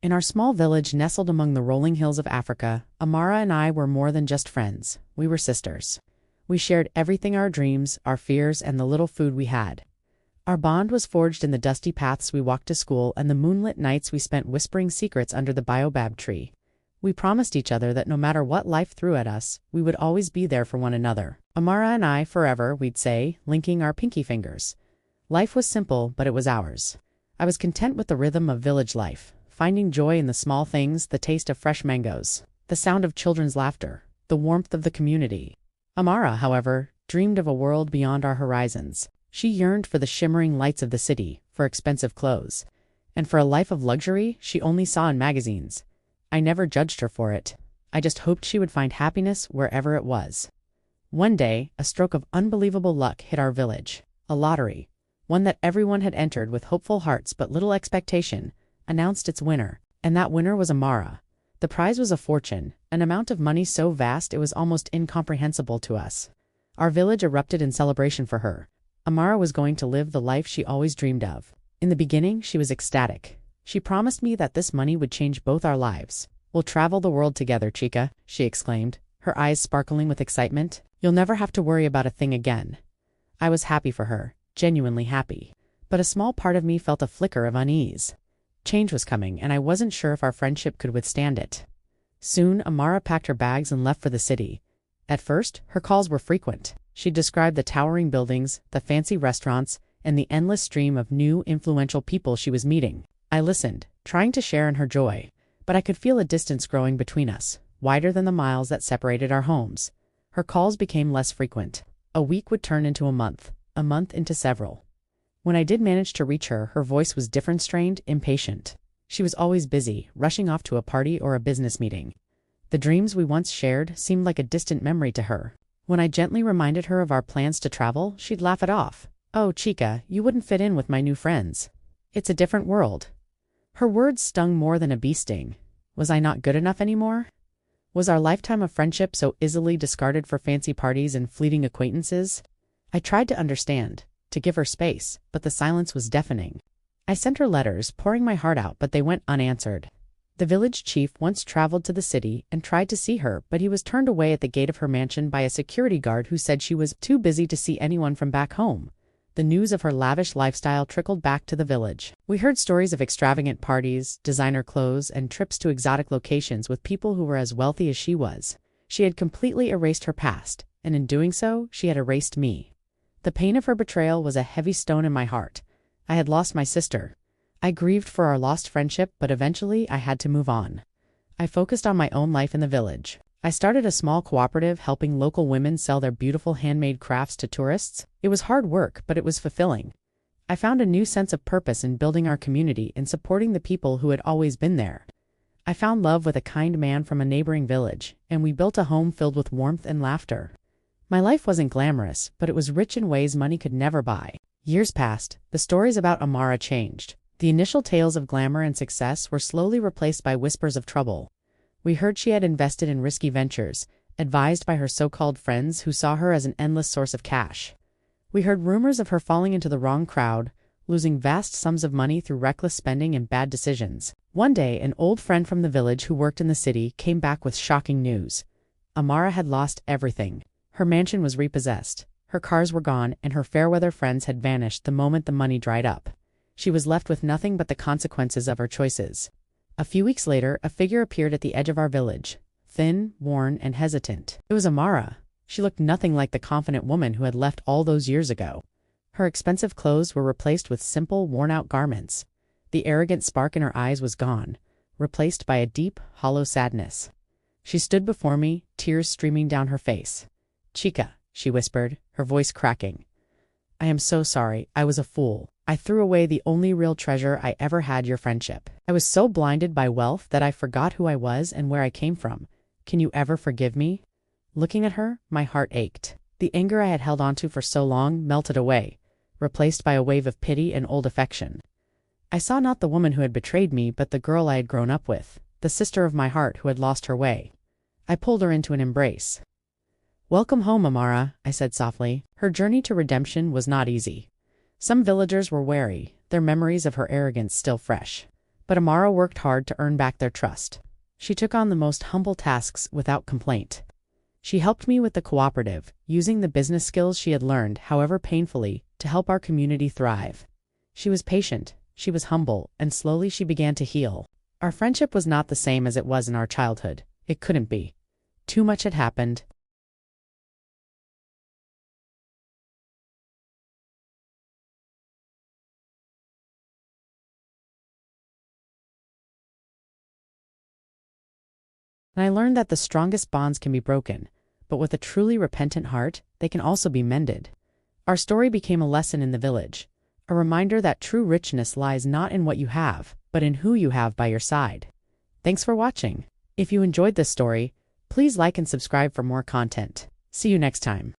In our small village nestled among the rolling hills of Africa, Amara and I were more than just friends. We were sisters. We shared everything: our dreams, our fears, and the little food we had. Our bond was forged in the dusty paths we walked to school and the moonlit nights we spent whispering secrets under the baobab tree. We promised each other that no matter what life threw at us, we would always be there for one another. Amara and I forever, we'd say, linking our pinky fingers. Life was simple, but it was ours. I was content with the rhythm of village life, finding joy in the small things: the taste of fresh mangoes, the sound of children's laughter, the warmth of the community. Amara, however, dreamed of a world beyond our horizons. She yearned for the shimmering lights of the city, for expensive clothes, and for a life of luxury she only saw in magazines. I never judged her for it. I just hoped she would find happiness wherever it was. One day, a stroke of unbelievable luck hit our village. A lottery, one that everyone had entered with hopeful hearts but little expectation, announced its winner, and that winner was Amara. The prize was a fortune, an amount of money so vast it was almost incomprehensible to us. Our village erupted in celebration for her. Amara was going to live the life she always dreamed of. In the beginning, she was ecstatic. She promised me that this money would change both our lives. "We'll travel the world together, chica," she exclaimed, her eyes sparkling with excitement. "You'll never have to worry about a thing again." I was happy for her, genuinely happy. But a small part of me felt a flicker of unease. Change was coming, and I wasn't sure if our friendship could withstand it. Soon, Amara packed her bags and left for the city. At first, her calls were frequent. She described the towering buildings, the fancy restaurants, and the endless stream of new, influential people she was meeting. I listened, trying to share in her joy, but I could feel a distance growing between us, wider than the miles that separated our homes. Her calls became less frequent. A week would turn into a month into several. When I did manage to reach her, her voice was different, strained, impatient. She was always busy, rushing off to a party or a business meeting. The dreams we once shared seemed like a distant memory to her. When I gently reminded her of our plans to travel, she'd laugh it off. "Oh, chica, you wouldn't fit in with my new friends. It's a different world." Her words stung more than a bee sting. Was I not good enough anymore? Was our lifetime of friendship so easily discarded for fancy parties and fleeting acquaintances? I tried to understand, to give her space, but the silence was deafening. I sent her letters, pouring my heart out, but they went unanswered. The village chief once traveled to the city and tried to see her, but he was turned away at the gate of her mansion by a security guard who said she was too busy to see anyone from back home. The news of her lavish lifestyle trickled back to the village. We heard stories of extravagant parties, designer clothes, and trips to exotic locations with people who were as wealthy as she was. She had completely erased her past, and in doing so, she had erased me. The pain of her betrayal was a heavy stone in my heart. I had lost my sister. I grieved for our lost friendship, but eventually I had to move on. I focused on my own life in the village. I started a small cooperative helping local women sell their beautiful handmade crafts to tourists. It was hard work, but it was fulfilling. I found a new sense of purpose in building our community and supporting the people who had always been there. I found love with a kind man from a neighboring village, and we built a home filled with warmth and laughter. My life wasn't glamorous, but it was rich in ways money could never buy. Years passed. The stories about Amara changed. The initial tales of glamour and success were slowly replaced by whispers of trouble. We heard she had invested in risky ventures, advised by her so-called friends who saw her as an endless source of cash. We heard rumors of her falling into the wrong crowd, losing vast sums of money through reckless spending and bad decisions. One day, an old friend from the village who worked in the city came back with shocking news. Amara had lost everything. Her mansion was repossessed, her cars were gone, and her fair-weather friends had vanished the moment the money dried up. She was left with nothing but the consequences of her choices. A few weeks later, a figure appeared at the edge of our village, thin, worn, and hesitant. It was Amara. She looked nothing like the confident woman who had left all those years ago. Her expensive clothes were replaced with simple, worn-out garments. The arrogant spark in her eyes was gone, replaced by a deep, hollow sadness. She stood before me, tears streaming down her face. "Chica," she whispered, her voice cracking. "I am so sorry. I was a fool. I threw away the only real treasure I ever had, your friendship. I was so blinded by wealth that I forgot who I was and where I came from. Can you ever forgive me?" Looking at her, my heart ached. The anger I had held onto for so long melted away, replaced by a wave of pity and old affection. I saw not the woman who had betrayed me, but the girl I had grown up with, the sister of my heart who had lost her way. I pulled her into an embrace. "Welcome home, Amara," I said softly. Her journey to redemption was not easy. Some villagers were wary, their memories of her arrogance still fresh. But Amara worked hard to earn back their trust. She took on the most humble tasks without complaint. She helped me with the cooperative, using the business skills she had learned, however painfully, to help our community thrive. She was patient, she was humble, and slowly she began to heal. Our friendship was not the same as it was in our childhood. It couldn't be. Too much had happened. And I learned that the strongest bonds can be broken, but with a truly repentant heart, they can also be mended. Our story became a lesson in the village, a reminder that true richness lies not in what you have, but in who you have by your side. Thanks for watching. If you enjoyed this story, please like and subscribe for more content. See you next time.